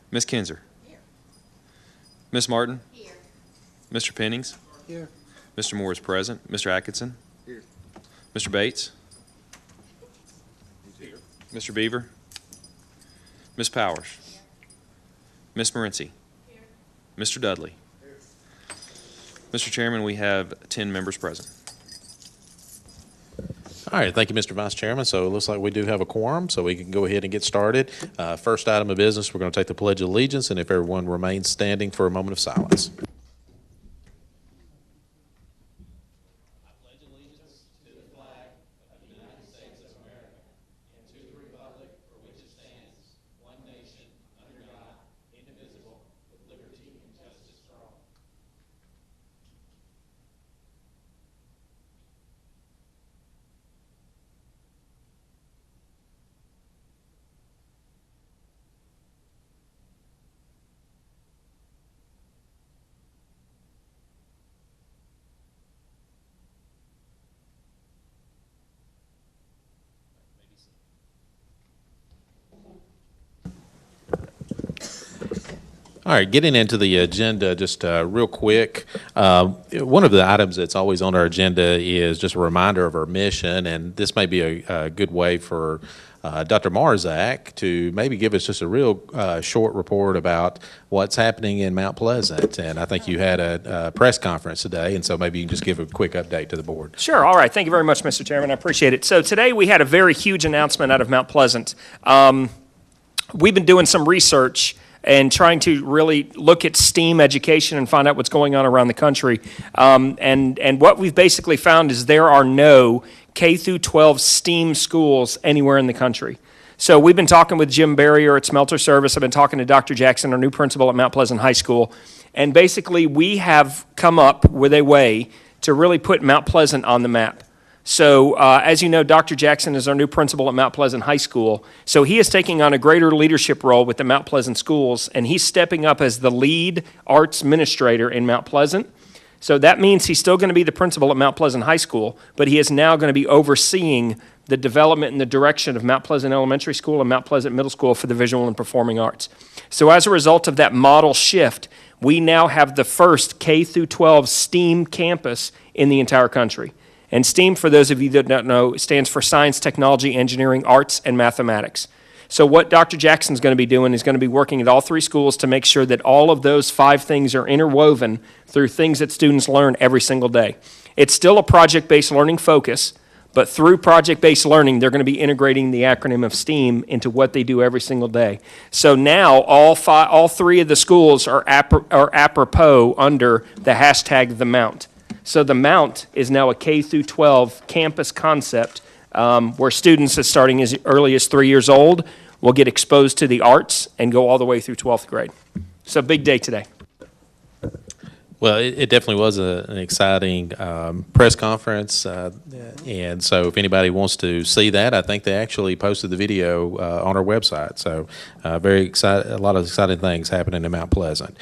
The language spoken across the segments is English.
Ms. Kinzer. Here. Ms. Martin. Here. Mr. Pennings. Here. Mr. Moore is present. Mr. Atkinson. Here. Mr. Bates. He's here. Mr. Beaver. Ms. Powers. Ms. Morency. Here. Mr. Dudley. Mr. Chairman, we have 10 members present. All right, thank you, Mr. Vice Chairman. So it looks like we do have a quorum, so we can go ahead and get started. First item of business, we're going to take the Pledge of Allegiance, and if everyone remains standing for a moment of silence. All right, getting into the agenda just real quick. One of the items that's always on our agenda is just a reminder of our mission, and this may be a good way for Dr. Marzak to maybe give us just a real short report about what's happening in Mount Pleasant. And I think you had a press conference today, and so maybe you can just give a quick update to the board. Sure. All right. Thank you very much, Mr. Chairman. I appreciate it. So today we had a very huge announcement out of Mount Pleasant. We've been doing some research and trying to really look at STEAM education and find out what's going on around the country. And what we've basically found is there are no K through 12 STEAM schools anywhere in the country. So we've been talking with Jim Barrier at Smelter Service. I've been talking to Dr. Jackson, our new principal at Mount Pleasant High School. And basically we have come up with a way to really put Mount Pleasant on the map. So as you know, Dr. Jackson is our new principal at Mount Pleasant High School. So he is taking on a greater leadership role with the Mount Pleasant schools, and he's stepping up as the lead arts administrator in Mount Pleasant. So that means he's still going to be the principal at Mount Pleasant High School, but he is now going to be overseeing the development and the direction of Mount Pleasant Elementary School and Mount Pleasant Middle School for the visual and performing arts. So as a result of that model shift, we now have the first K through 12 STEAM campus in the entire country. And STEAM, for those of you that don't know, stands for Science, Technology, Engineering, Arts, and Mathematics. So what Dr. Jackson's going to be doing is going to be working at all three schools to make sure that all of those 5 things are interwoven through things that students learn every single day. It's still a project-based learning focus, but through project-based learning, they're going to be integrating the acronym of STEAM into what they do every single day. So now all 3 of the schools are apropos under the hashtag The Mount. So the Mount is now a K through 12 campus concept where students starting as early as 3 years old will get exposed to the arts and go all the way through 12th grade. So big day today. Well, it definitely was an exciting press conference, and so if anybody wants to see that, I think they actually posted the video on our website. So very excited, a lot of exciting things happening in Mount Pleasant.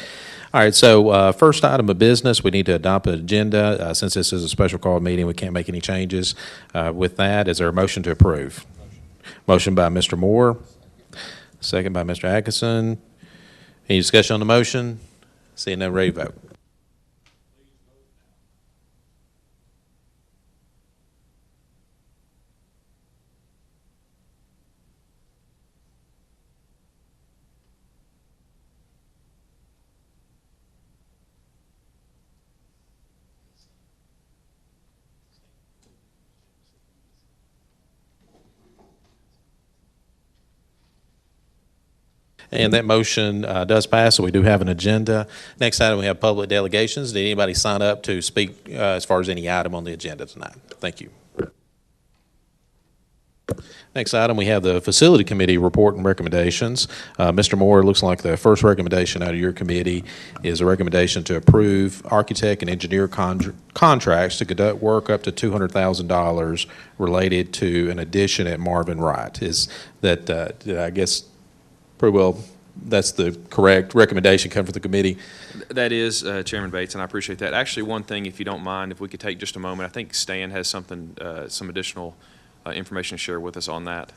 All right, so first item of business, we need to adopt an agenda. Since this is a special call meeting, we can't make any changes. With that, is there a motion to approve? Motion by Mr. Moore, second by Mr. Atkinson. Any discussion on the motion? Seeing none, ready to vote. And that motion does pass, so we do have an agenda. Next item, we have public delegations. Did anybody sign up to speak as far as any item on the agenda tonight? Thank you. Next item, we have the Facility Committee report and recommendations. Mr. Moore, it looks like the first recommendation out of your committee is a recommendation to approve architect and engineer contracts to conduct work up to $200,000 related to an addition at Marvin Wright. Is that, I guess, pretty well, that's the correct recommendation coming from the committee? That is, Chairman Bates, and I appreciate that. Actually, one thing, if you don't mind, if we could take just a moment, I think Stan has something, some additional information to share with us on that.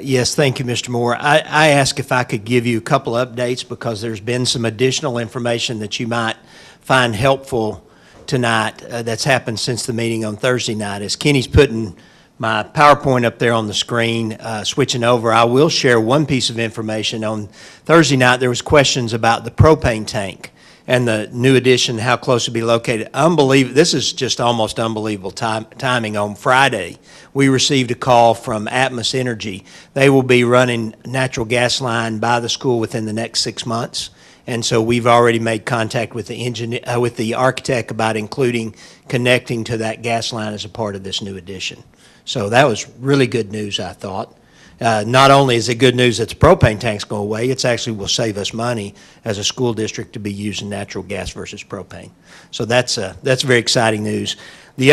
Yes, thank you, Mr. Moore. I asked if I could give you a couple updates because there's been some additional information that you might find helpful tonight that's happened since the meeting on Thursday night. As Kenny's putting my PowerPoint up there on the screen, switching over, I will share one piece of information. On Thursday night, there was questions about the propane tank and the new addition, how close to be located. This is just almost unbelievable timing. On Friday, we received a call from Atmos Energy. They will be running natural gas line by the school within the next 6 months. And so we've already made contact with the engineer, with the architect about including connecting to that gas line as a part of this new addition. So that was really good news, I thought. Not only is it good news that the propane tanks go away, it's actually will save us money as a school district to be using natural gas versus propane. So that's very exciting news. The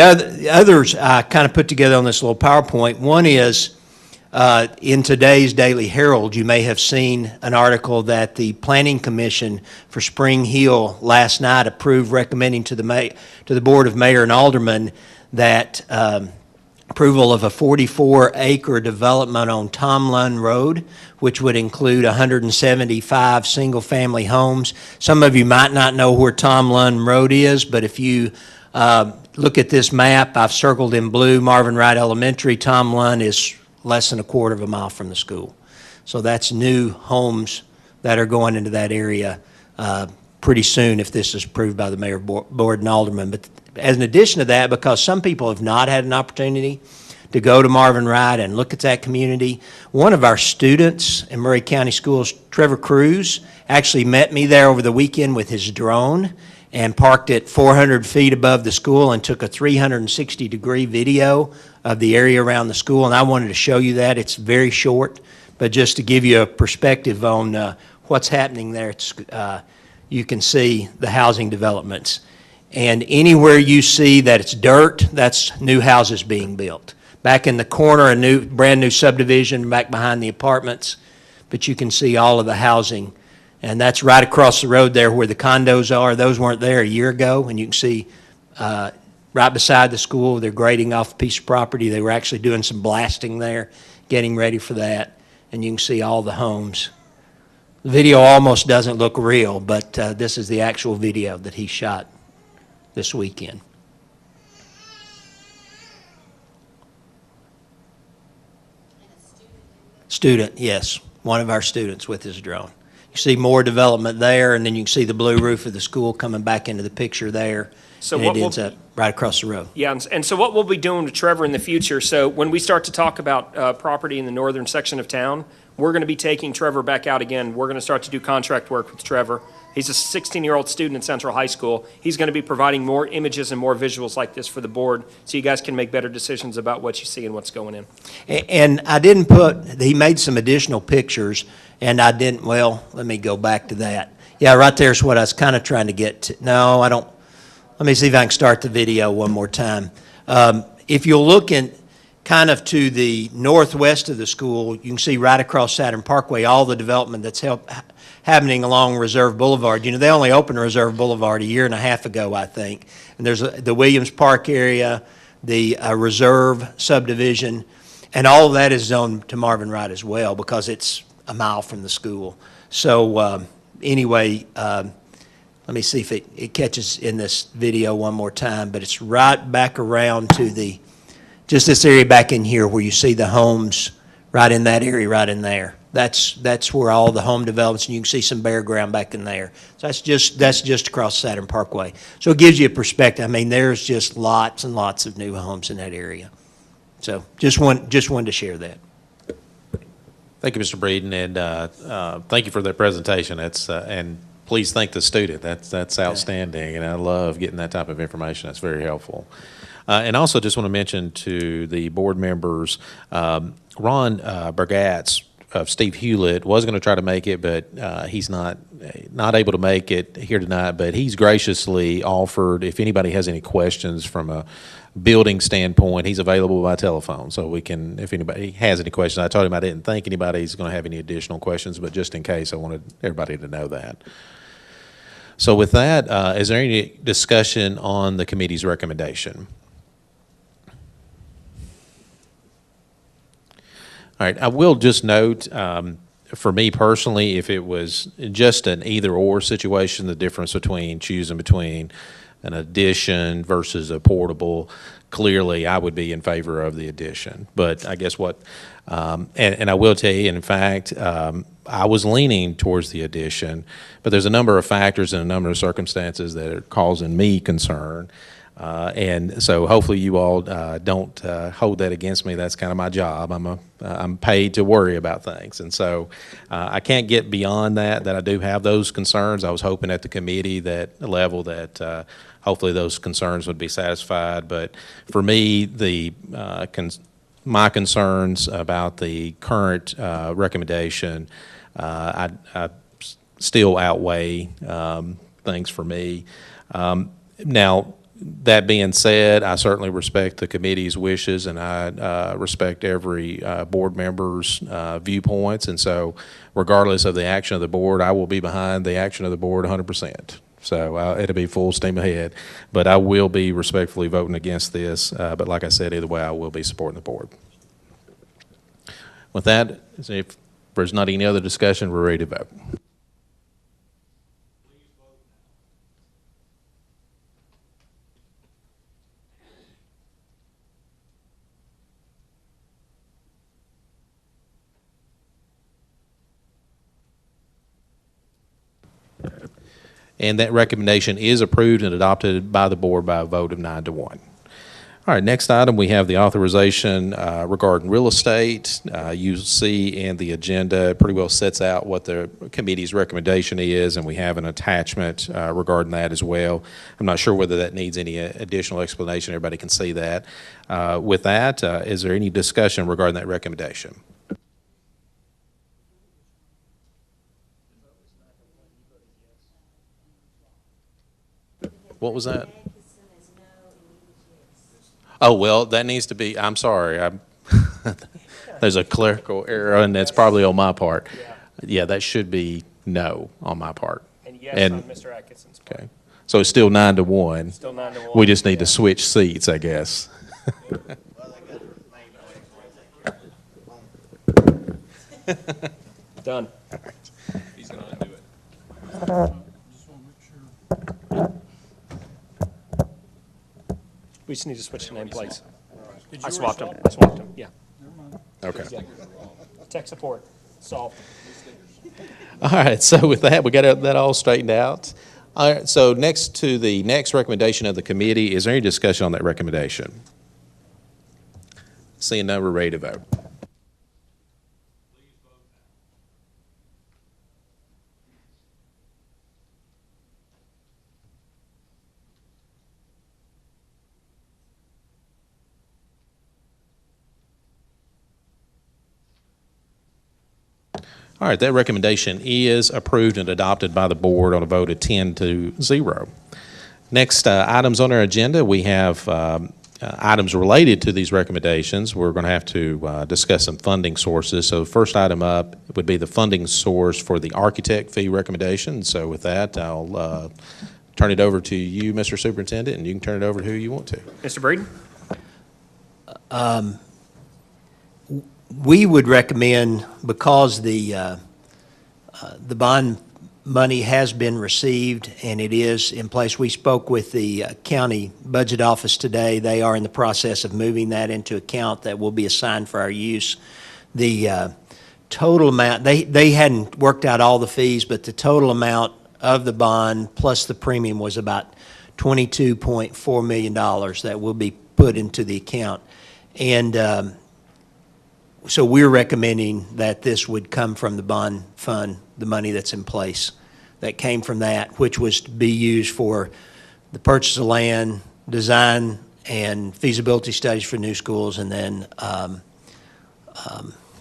others I kind of put together on this little PowerPoint. One is in today's Daily Herald, you may have seen an article that the Planning Commission for Spring Hill last night approved, recommending to the Board of Mayor and Aldermen that approval of a 44-acre development on Tomlin Road, which would include 175 single-family homes. Some of you might not know where Tomlin Road is, but if you look at this map, I've circled in blue Marvin Wright Elementary. Tomlin is less than a quarter of a mile from the school. So that's new homes that are going into that area pretty soon if this is approved by the Mayor, Board, and Alderman. But as an addition to that, because some people have not had an opportunity to go to Marvin Wright and look at that community, one of our students in Murray County Schools, Trevor Cruz, actually met me there over the weekend with his drone and parked it 400 feet above the school and took a 360-degree video of the area around the school. And I wanted to show you that. It's very short, but just to give you a perspective on what's happening there, you can see the housing developments. And anywhere you see that it's dirt, that's new houses being built. Back in the corner, a brand new subdivision back behind the apartments, but you can see all of the housing. And that's right across the road there where the condos are. Those weren't there a year ago, and you can see right beside the school, they're grading off a piece of property. They were actually doing some blasting there, getting ready for that, and you can see all the homes. The video almost doesn't look real, but this is the actual video that he shot this weekend. Student, yes, one of our students with his drone. You see more development there, and then you can see the blue roof of the school coming back into the picture there. So and what it ends up right across the road. Yeah, and so what we'll be doing with Trevor in the future, so when we start to talk about property in the northern section of town, we're going to be taking Trevor back out again. We're going to start to do contract work with Trevor. He's a 16-year-old student in Central High School. He's going to be providing more images and more visuals like this for the board so you guys can make better decisions about what you see and what's going in. And I didn't put, he made some additional pictures, and I didn't, well, let me go back to that. Yeah, right there's what I was kind of trying to get to. No, I don't. Let me see if I can start the video one more time. If you'll look in kind of to the northwest of the school, you can see right across Saturn Parkway all the development that's happening along Reserve Boulevard. You know, they only opened Reserve Boulevard a year and a half ago, I think. And there's the Williams Park area, the Reserve subdivision, and all of that is zoned to Marvin Wright as well because it's a mile from the school. So anyway, let me see if it catches in this video one more time, but it's right back around to just this area back in here where you see the homes right in that area, right in there. That's where all the home developments, and you can see some bare ground back in there. So that's just across Saturn Parkway. So it gives you a perspective. I mean, there's just lots and lots of new homes in that area. So just wanted to share that. Thank you, Mr. Breeden, and thank you for that presentation. And please thank the student. That's outstanding, and I love getting that type of information. That's very helpful. And also just want to mention to the board members, Ron Bergatz of Steve Hewlett was going to try to make it, but he's not able to make it here tonight. But he's graciously offered, if anybody has any questions from a building standpoint, he's available by telephone. So we can, if anybody has any questions, I told him I didn't think anybody's going to have any additional questions, but just in case, I wanted everybody to know that. So with that, is there any discussion on the committee's recommendation? All right, I will just note, for me personally, if it was just an either-or situation, the difference between choosing between an addition versus a portable, clearly I would be in favor of the addition. But I guess and I will tell you, in fact, I was leaning towards the addition, but there's a number of factors and a number of circumstances that are causing me concern. And so hopefully you all don't hold that against me. That's kind of my job. I'm paid to worry about things. And so I can't get beyond that I do have those concerns. I was hoping at the committee level that hopefully those concerns would be satisfied. But for me, my concerns about the current recommendation, I still outweigh things for me. Now, that being said, I certainly respect the committee's wishes, and I respect every board member's viewpoints. And so regardless of the action of the board, I will be behind the action of the board 100%. So it'll be full steam ahead. But I will be respectfully voting against this. But like I said, either way, I will be supporting the board. With that, if there's not any other discussion, we're ready to vote. And that recommendation is approved and adopted by the board by a vote of 9-1. All right, next item, we have the authorization regarding real estate. You see in the agenda, it pretty well sets out what the committee's recommendation is, and we have an attachment regarding that as well. I'm not sure whether that needs any additional explanation. Everybody can see that. With that, is there any discussion regarding that recommendation? What was that? Oh, well, that needs to be, I'm sorry. There's a clerical error, and that's probably on my part. Yeah, that should be no on my part. And yes on Mr. Atkinson's part. Okay. So it's still 9-1. Still 9-1. We just need to switch seats, I guess. Done. He's going to undo it. We just need to switch the nameplates. I I swapped them, yeah. Okay. Tech support, solved. All right, so with that, we got that all straightened out. All right, so next to the next recommendation of the committee, is there any discussion on that recommendation? Seeing none, we're ready to vote. All right, that recommendation is approved and adopted by the board on a vote of 10-0. Next items on our agenda, we have items related to these recommendations. We're going to have to discuss some funding sources. So the first item up would be the funding source for the architect fee recommendation. So with that, I'll turn it over to you, Mr. Superintendent, and you can turn it over to who you want to. Mr. Breeden? We would recommend, because the bond money has been received and it is in place. We spoke with the county budget office today. They are in the process of moving that into account that will be assigned for our use. The total amount, they hadn't worked out all the fees, but the total amount of the bond plus the premium was about $22.4 million that will be put into the account. And so we're recommending that this would come from the bond fund, the money that's in place that came from that, which was to be used for the purchase of land, design and feasibility studies for new schools, and then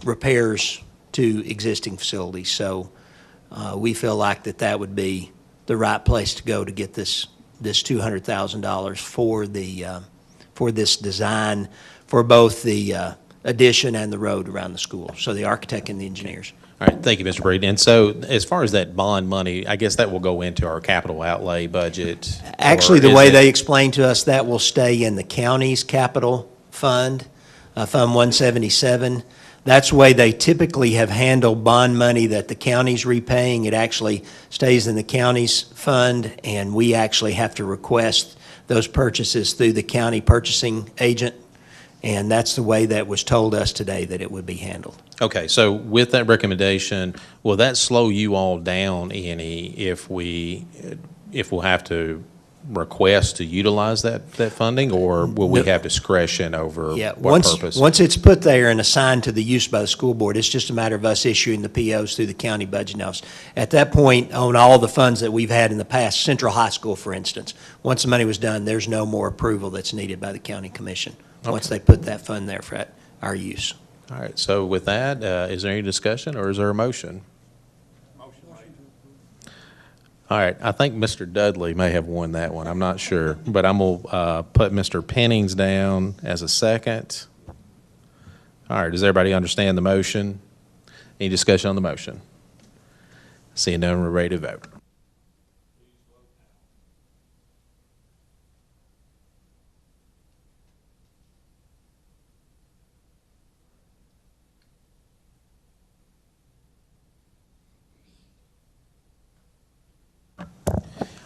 repairs to existing facilities. So we feel like that would be the right place to go to get this $200,000 for this design for both the addition and the road around the school. So the architect and the engineers. All right, thank you, Mr. Breeden. And so as far as that bond money, I guess that will go into our capital outlay budget? Actually, the way they explained to us, that will stay in the county's capital fund, Fund 177. That's the way they typically have handled bond money that the county's repaying. It actually stays in the county's fund, and we actually have to request those purchases through the county purchasing agent. And that's the way that was told us today that it would be handled. Okay, so with that recommendation, will that slow you all down any if we'll have to request to utilize that funding, or will we have discretion over Yeah, what purpose? once it's put there and assigned to the use by the school board, it's just a matter of us issuing the POs through the county budget now. At that point, on all the funds that we've had in the past, Central High School, for instance, once the money was done, there's no more approval that's needed by the county commission, once they put that fund there for our use. All right, so with that, is there any discussion, or is there a motion? All right, I think Mr. Dudley may have won that one. I'm not sure, but I'm going to put Mr. Pennings down as a second. All right, does everybody understand the motion? Any discussion on the motion? Seeing none, we're ready to vote.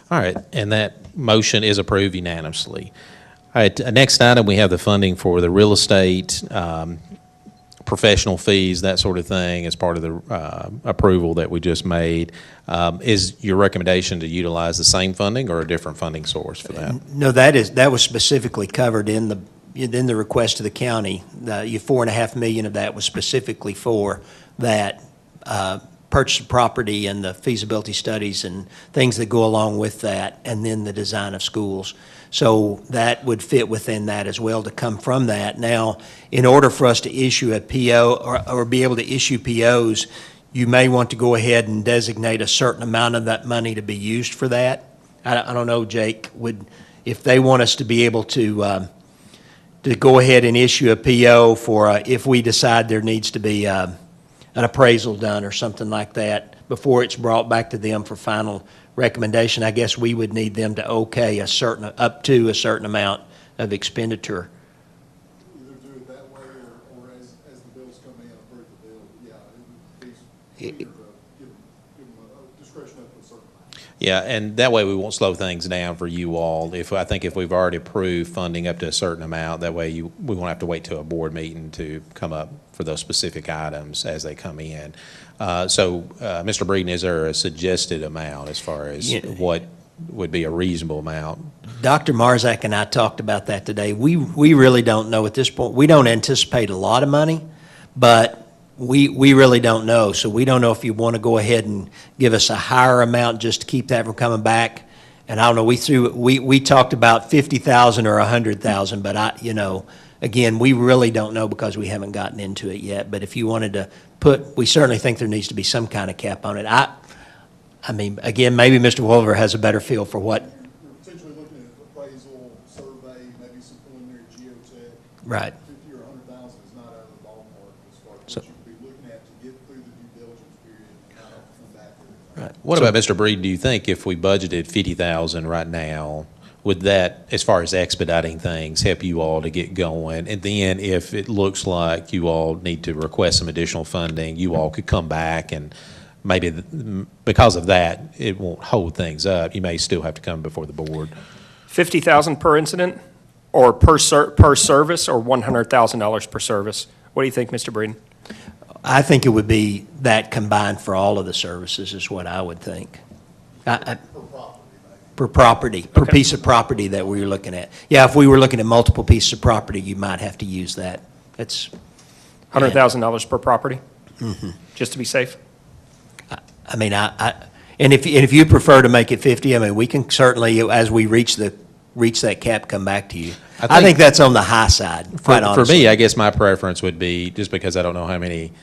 All right, and that motion is approved unanimously. All right, next item, we have the funding for the real estate, professional fees, that sort of thing, as part of the approval that we just made. Is your recommendation to utilize the same funding or a different funding source for that? No, that was specifically covered in the request to the county. The $4.5 million of that was specifically for that purchase of property and the feasibility studies and things that go along with that, and then the design of schools. So that would fit within that as well to come from that. Now, in order for us to issue a PO or be able to issue POs, you may want to go ahead and designate a certain amount of that money to be used for that. I don't know, Jake, if they want us to be able to go ahead and issue a PO for if we decide there needs to be an appraisal done or something like that before it's brought back to them for final recommendation. I guess we would need them to okay up to a certain amount of expenditure. Either do it that way or as the bills come in, approve the bill. Yeah, it would be clear to give them a discretion up to a certain amount. Yeah, and that way we won't slow things down for you all. I think if we've already approved funding up to a certain amount, that way we won't have to wait till a board meeting to come up for those specific items as they come in. So, Mr. Breeden, is there a suggested amount as far as what would be a reasonable amount? Dr. Marzak and I talked about that today. We really don't know at this point. We don't anticipate a lot of money, but we really don't know. So we don't know if you want to go ahead and give us a higher amount just to keep that from coming back. And I don't know, we talked about 50,000 or 100,000, but again, we really don't know because we haven't gotten into it yet. But if you wanted to we certainly think there needs to be some kind of cap on it. I mean, again, maybe Mr. Wolver has a better feel for what. We're potentially looking at appraisal, survey, maybe some preliminary geotech. Right. 50 or 100,000 is not out of the ballpark as far as So- what you could be looking at to get through the due diligence period and kind of come back with it. Right. What about, Mr. Breeden, do you think if we budgeted 50,000 right now, would that, as far as expediting things, help you all to get going? And then if it looks like you all need to request some additional funding, you all could come back and maybe because of that, it won't hold things up. You may still have to come before the board. 50,000 per incident, or per service, or $100,000 per service? What do you think, Mr. Breeden? I think it would be that combined for all of the services is what I would think. Per property, per Okay. piece of property that we were looking at. Yeah, if we were looking at multiple pieces of property, you might have to use that. That's, $100,000 per property? Just to be safe? I mean, and if you prefer to make it 50, I mean, we can certainly, as we reach that cap, come back to you. I think that's on the high side, quite For honestly. me, I guess my preference would be, just because I don't know how many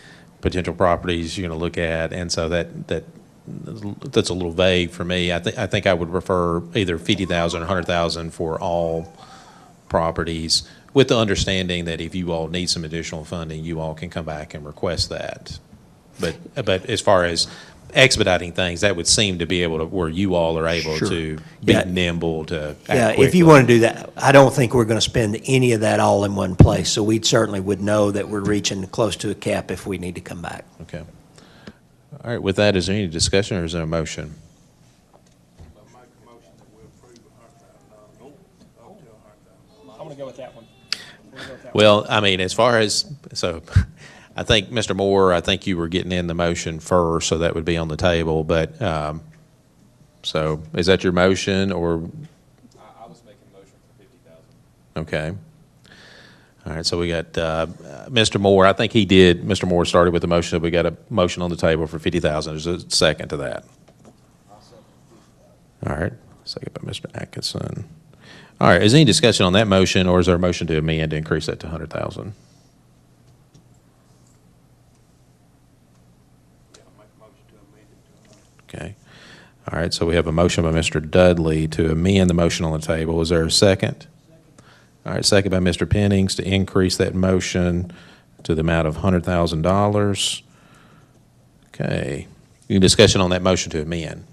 potential properties you're going to look at, and so that's a little vague for me. I think I would prefer either 50,000 or 100,000 for all properties, with the understanding that if you all need some additional funding, you all can come back and request that. But as far as expediting things, that would seem to be able to, where you all are able Sure. to be Yeah. nimble to act Yeah, if quickly. you want to do that, I don't think we're going to spend any of that all in one place, so we certainly would know that we're reaching close to a cap if we need to come back. Okay. All right, with that, is there any discussion or is there a motion? I'm going to go with that one. Well, I mean, as far as, so, I think, Mr. Moore, I think you were getting in the motion first, so that would be on the table, but, so, is that your motion, or? I was making a motion for 50,000. Okay. All right, so we got, Mr. Moore, I think Mr. Moore started with the motion, so we got a motion on the table for 50,000. There's a second to that. All right, second by Mr. Atkinson. All right, is there any discussion on that motion, or is there a motion to amend to increase that to 100,000? Okay. All right, so we have a motion by Mr. Dudley to amend the motion on the table. Is there a second? All right, second by Mr. Pennings to increase that motion to the amount of $100,000. Okay. Any discussion on that motion to amend?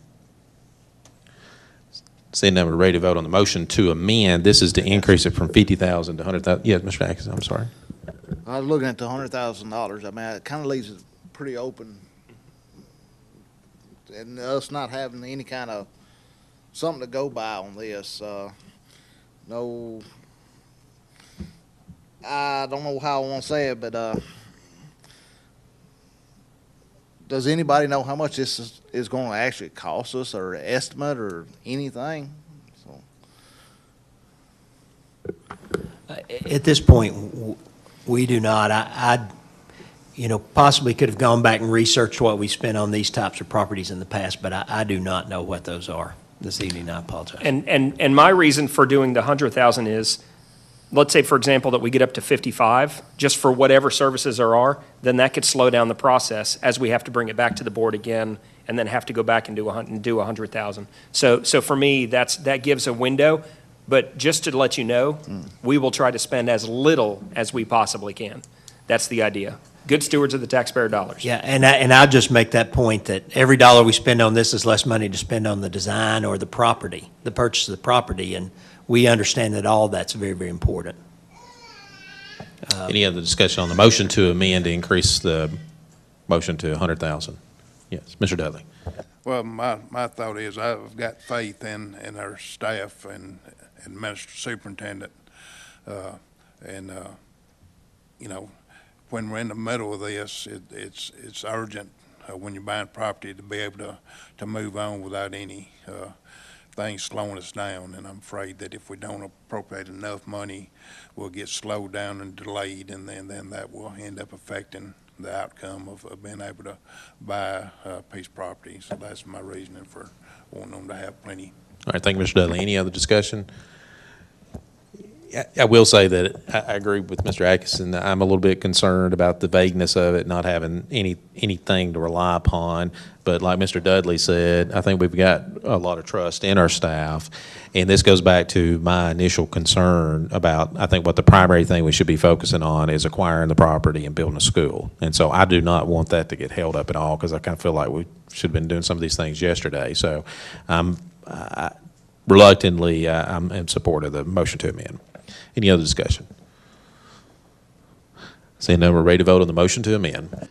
Seeing none, we're ready to vote on the motion to amend. This is to increase it from 50,000 to 100,000. Yes, Mr. Atkinson, I'm sorry. I was looking at the $100,000. I mean, it kind of leaves it pretty open. And us not having any kind of something to go by on this. No, I don't know how I want to say it, but does anybody know how much this is going to actually cost us, or estimate, or anything? So. At this point, we do not. I possibly could have gone back and researched what we spent on these types of properties in the past, but I do not know what those are this evening. I apologize. And my reason for doing the 100,000 is, let's say, for example, that we get up to 55, just for whatever services there are, then that could slow down the process as we have to bring it back to the board again and then have to go back and do 100,000. So for me, that gives a window, but just to let you know, we will try to spend as little as we possibly can. That's the idea. Good stewards of the taxpayer dollars. Yeah, and I'll just make that point that every dollar we spend on this is less money to spend on the design or the property, the purchase of the property, and we understand that all that's very, very important. Any other discussion on the motion to amend to increase the motion to 100,000? Yes, Mr. Dudley. Well, my thought is I've got faith in our staff and superintendent. When we're in the middle of this, it's urgent when you're buying property to be able to move on without any things slowing us down. And I'm afraid that if we don't appropriate enough money, we'll get slowed down and delayed, and then that will end up affecting the outcome of being able to buy a piece of property. So that's my reasoning for wanting them to have plenty. All right, thank you, Mr. Dudley. Any other discussion? I will say that I agree with Mr. Atkinson. I'm a little bit concerned about the vagueness of it, not having anything to rely upon. But like Mr. Dudley said, I think we've got a lot of trust in our staff. And this goes back to my initial concern about, I think what the primary thing we should be focusing on is acquiring the property and building a school. And so I do not want that to get held up at all, because I kind of feel like we should have been doing some of these things yesterday. So reluctantly, I'm in support of the motion to amend. Any other discussion? Seeing none, we're ready to vote on the motion to amend.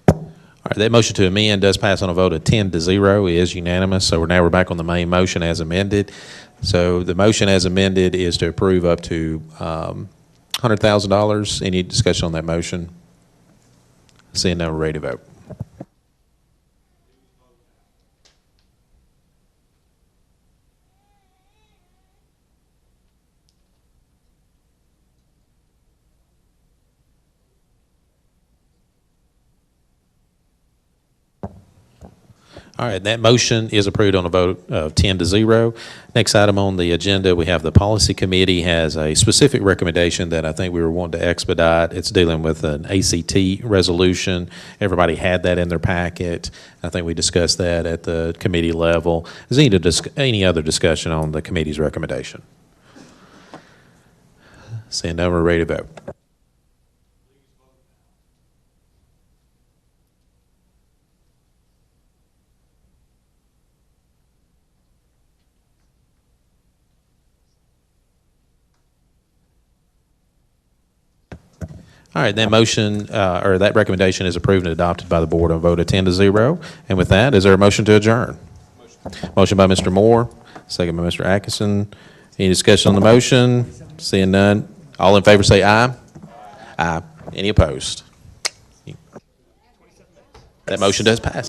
All right, that motion to amend does pass on a vote of 10-0. It is unanimous. So we're back on the main motion as amended. So the motion as amended is to approve up to $100,000. Any discussion on that motion? Seeing none, we're ready to vote. All right, that motion is approved on a vote of 10-0. Next item on the agenda, we have the Policy Committee has a specific recommendation that I think we were wanting to expedite. It's dealing with an ACT resolution. Everybody had that in their packet. I think we discussed that at the committee level. Is there any other discussion on the committee's recommendation? Seeing none, we're ready to vote. All right, that motion, or that recommendation is approved and adopted by the board on a vote of 10-0. And with that, is there a motion to adjourn? Motion by Mr. Moore, second by Mr. Atkinson. Any discussion on the motion? Seeing none, all in favor say aye. Aye. Any opposed? That motion does pass.